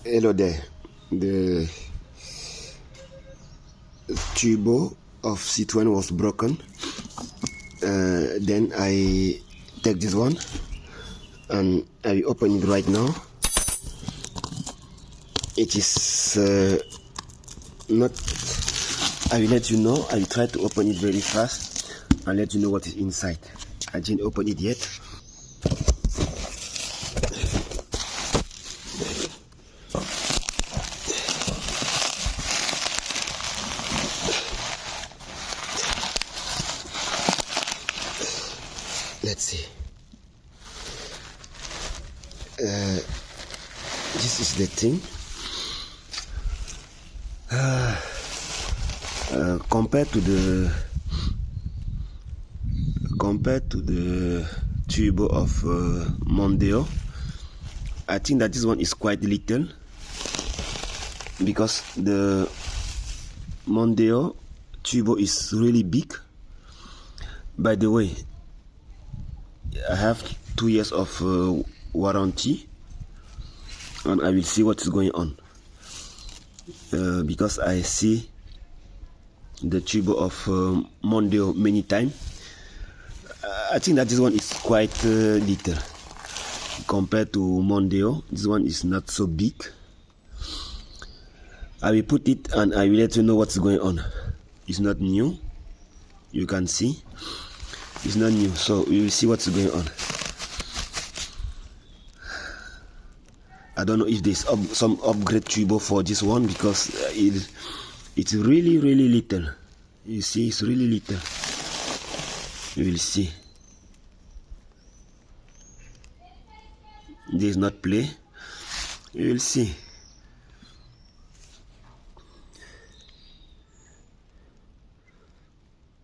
Hello there. The turbo of Citroen was broken. Then I take this one and I will open it right now. It is not. I will let you know. I will try to open it very fast and let you know what is inside. I didn't open it yet. Let's see. This is the thing. Compared to the turbo of Mondeo, I think that this one is quite little, because the Mondeo turbo is really big. By the way, I have 2 years of warranty, and I will see what is going on, because I see the turbo of Mondeo many times. I think that this one is quite little compared to Mondeo. This one is not so big. I will put it and I will let you know what's going on. It's not new. You can see it's not new, so we will see what's going on. I don't know if there's some upgrade turbo for this one, because it's really little. You see, it's really little. You will see. There's not play. You will see.